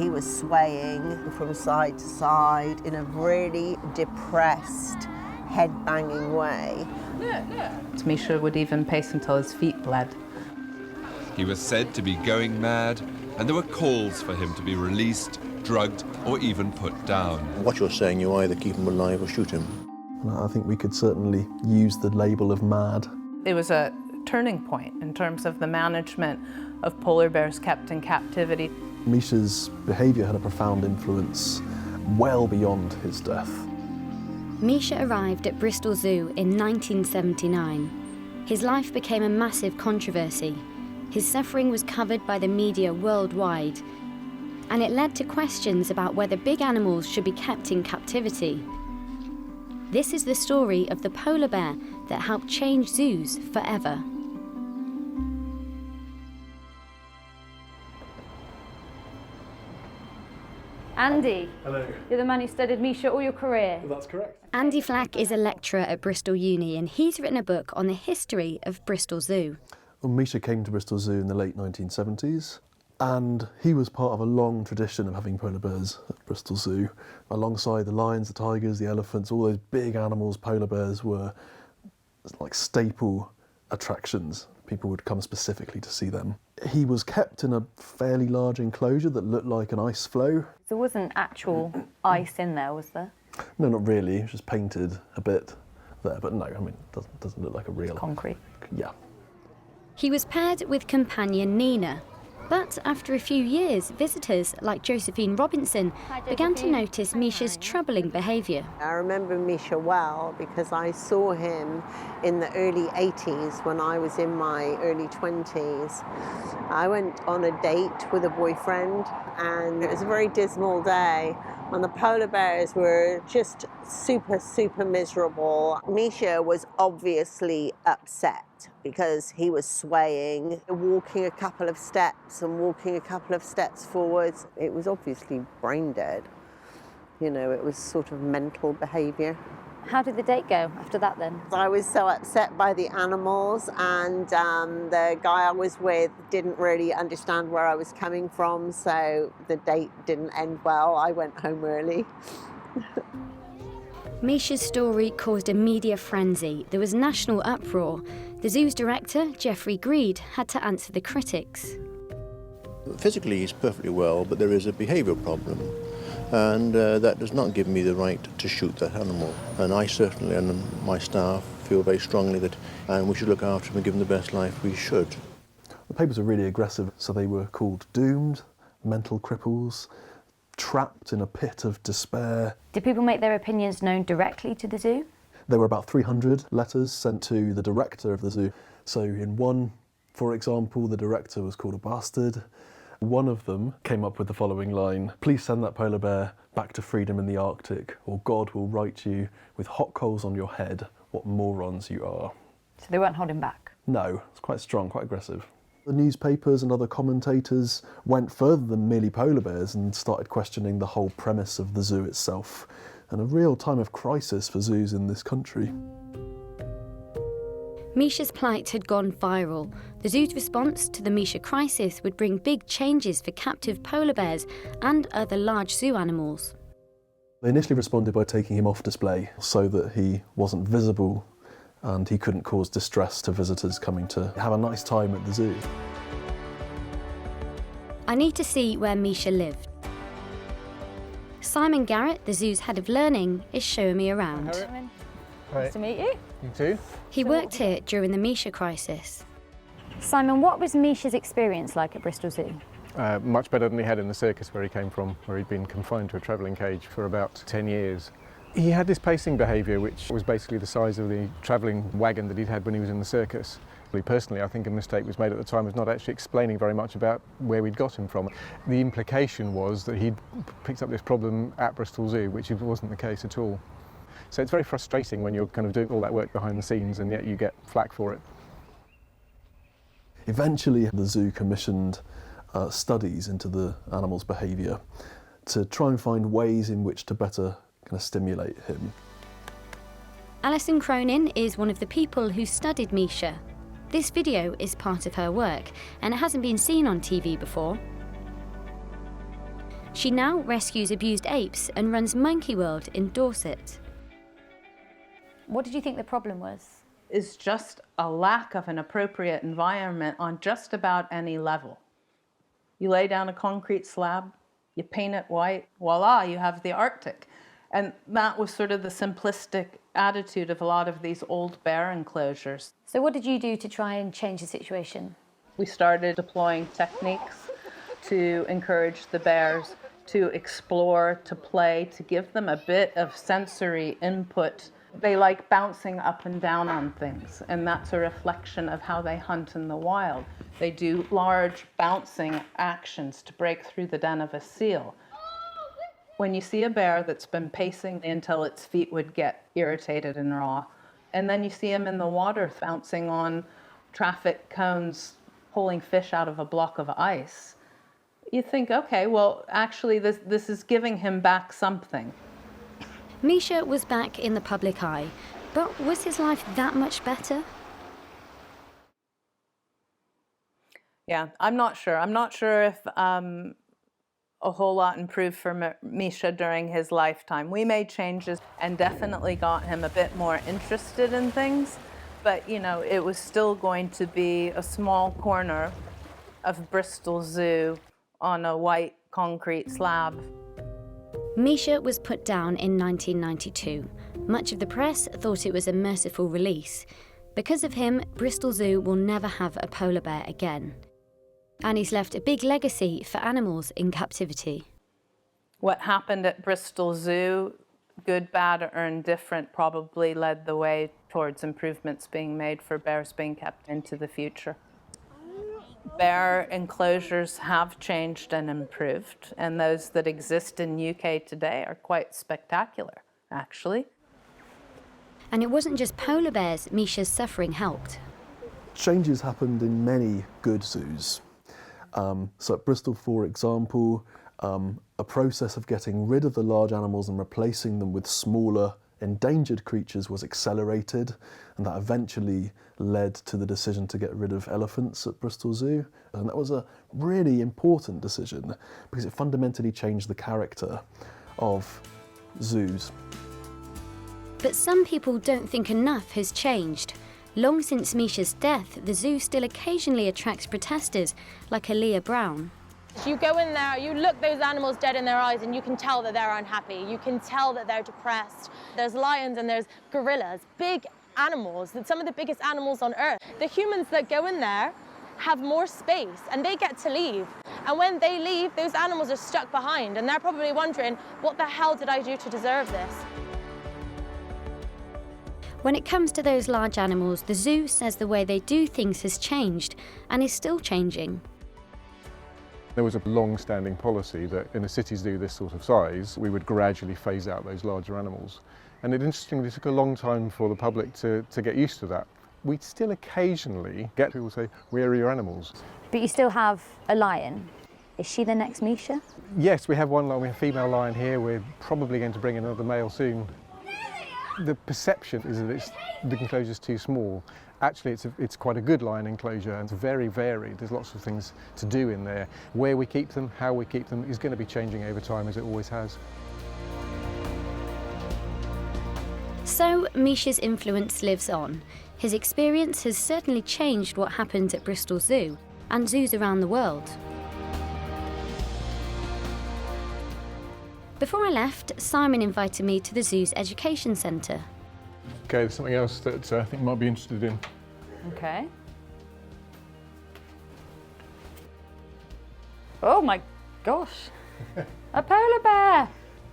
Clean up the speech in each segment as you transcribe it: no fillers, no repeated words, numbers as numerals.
He was swaying from side to side in a really depressed, head-banging way. Misha would even pace until his feet bled. He was said to be going mad, and there were calls for him to be released, drugged, or even put down. What you're saying, you either keep him alive or shoot him. I think we could certainly use the label of mad. It was a turning point in terms of the management of polar bears kept in captivity. Misha's behaviour had a profound influence well beyond his death. Misha arrived at Bristol Zoo in 1979. His life became a massive controversy. His suffering was covered by the media worldwide, and it led to questions about whether big animals should be kept in captivity. This is the story of the polar bear that helped change zoos forever. Andy. Hello. You're the man who studied Misha all your career. That's correct. Andy Flack is a lecturer at Bristol Uni, and he's written a book on the history of Bristol Zoo. Well, Misha came to Bristol Zoo in the late 1970s, and he was part of a long tradition of having polar bears at Bristol Zoo. Alongside the lions, the tigers, the elephants, all those big animals, polar bears were like staple attractions. People would come specifically to see them. He was kept in a fairly large enclosure that looked like an ice floe. There wasn't actual ice in there, was there? No, not really. It was just painted a bit there, but no, I mean, it doesn't look like a real... Concrete. Yeah. He was paired with companion Nina, but after a few years, visitors like Josephine Robinson began to notice Misha's troubling behaviour. I remember Misha well because I saw him in the early 80s when I was in my early 20s. I went on a date with a boyfriend, and it was a very dismal day, and the polar bears were just super miserable. Misha was obviously upset because he was swaying, walking a couple of steps and walking a couple of steps forwards. It was obviously brain dead. You know, it was sort of mental behaviour. How did the date go after that then? I was so upset by the animals, and the guy I was with didn't really understand where I was coming from, so the date didn't end well. I went home early. Misha's story caused a media frenzy. There was national uproar. The zoo's director, Geoffrey Greed, had to answer the critics. Physically, he's perfectly well, but there is a behavioural problem. And that does not give me the right to shoot that animal. And I certainly, and my staff, feel very strongly that we should look after him and give him the best life we should. The papers were really aggressive, so they were called doomed, mental cripples, trapped in a pit of despair. Did people make their opinions known directly to the zoo? There were about 300 letters sent to the director of the zoo. So in one, for example, the director was called a bastard. One of them came up with the following line: "Please send that polar bear back to freedom in the Arctic, or God will write you with hot coals on your head what morons you are." So they weren't holding back? No, it's quite strong, quite aggressive. The newspapers and other commentators went further than merely polar bears and started questioning the whole premise of the zoo itself, and a real time of crisis for zoos in this country. Misha's plight had gone viral. The zoo's response to the Misha crisis would bring big changes for captive polar bears and other large zoo animals. They initially responded by taking him off display so that he wasn't visible and he couldn't cause distress to visitors coming to have a nice time at the zoo. I need to see where Misha lived. Simon Garrett, the zoo's head of learning, is showing me around. Simon, nice to meet you. You too. He worked here during the Misha crisis. Simon, what was Misha's experience like at Bristol Zoo? Much better than he had in the circus where he came from, where he'd been confined to a travelling cage for about 10 years. He had this pacing behaviour, which was basically the size of the travelling wagon that he'd had when he was in the circus. Personally, I think a mistake was made at the time of not actually explaining very much about where we'd got him from. The implication was that he'd picked up this problem at Bristol Zoo, which wasn't the case at all. So it's very frustrating when you're kind of doing all that work behind the scenes and yet you get flack for it. Eventually, the zoo commissioned studies into the animal's behaviour to try and find ways in which to better kind of stimulate him. Allison Cronin is one of the people who studied Misha. This video is part of her work, and it hasn't been seen on TV before. She now rescues abused apes and runs Monkey World in Dorset. What did you think the problem was? Is just a lack of an appropriate environment on just about any level. You lay down a concrete slab, you paint it white, voila, you have the Arctic. And that was sort of the simplistic attitude of a lot of these old bear enclosures. So what did you do to try and change the situation? We started deploying techniques to encourage the bears to explore, to play, to give them a bit of sensory input. They like bouncing up and down on things, and that's a reflection of how they hunt in the wild. They do large bouncing actions to break through the den of a seal. When you see a bear that's been pacing until its feet would get irritated and raw, and then you see him in the water bouncing on traffic cones, pulling fish out of a block of ice, you think, okay, well, actually this is giving him back something. Misha was back in the public eye, but was his life that much better? Yeah, I'm not sure. I'm not sure if a whole lot improved for Misha during his lifetime. We made changes and definitely got him a bit more interested in things, but you know, it was still going to be a small corner of Bristol Zoo on a white concrete slab. Misha was put down in 1992. Much of the press thought it was a merciful release. Because of him, Bristol Zoo will never have a polar bear again. And he's left a big legacy for animals in captivity. What happened at Bristol Zoo, good, bad, or indifferent, probably led the way towards improvements being made for bears being kept into the future. Bear enclosures have changed and improved, and those that exist in UK today are quite spectacular, actually. And it wasn't just polar bears Misha's suffering helped. Changes happened in many good zoos. So at Bristol, for example, a process of getting rid of the large animals and replacing them with smaller, endangered creatures was accelerated, and that eventually led to the decision to get rid of elephants at Bristol Zoo. And that was a really important decision because it fundamentally changed the character of zoos. But some people don't think enough has changed. Long since Misha's death, the zoo still occasionally attracts protesters like Aaliyah Brown. You go in there, you look those animals dead in their eyes and you can tell that they're unhappy. You can tell that they're depressed. There's lions and there's gorillas, big animals, some of the biggest animals on earth. The humans that go in there have more space and they get to leave. And when they leave, those animals are stuck behind and they're probably wondering, what the hell did I do to deserve this? When it comes to those large animals, the zoo says the way they do things has changed and is still changing. There was a long-standing policy that in a city zoo this sort of size, we would gradually phase out those larger animals. And it interestingly took a long time for the public to get used to that. We'd still occasionally get people say, where are your animals? But you still have a lion. Is she the next Misha? Yes, we have one lion, we have a female lion here. We're probably going to bring another male soon. The perception is that the enclosure is too small. Actually, it's quite a good lion enclosure and it's very varied. There's lots of things to do in there. Where we keep them, how we keep them is going to be changing over time as it always has. So Misha's influence lives on. His experience has certainly changed what happens at Bristol Zoo and zoos around the world. Before I left, Simon invited me to the zoo's education centre. Okay, there's something else that I think you might be interested in. Okay. Oh my gosh. A polar bear!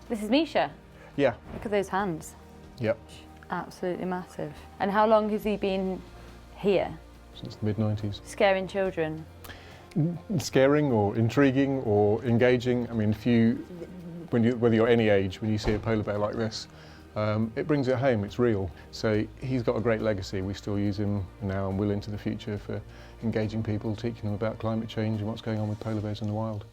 This is Misha. Yeah. Look at those hands. Yep. Absolutely massive. And how long has he been here? Since the mid-90s. Scaring children? Scaring or intriguing or engaging. I mean, whether you're any age, when you see a polar bear like this, it brings it home, it's real. So he's got a great legacy. We still use him now and will into the future for engaging people, teaching them about climate change and what's going on with polar bears in the wild.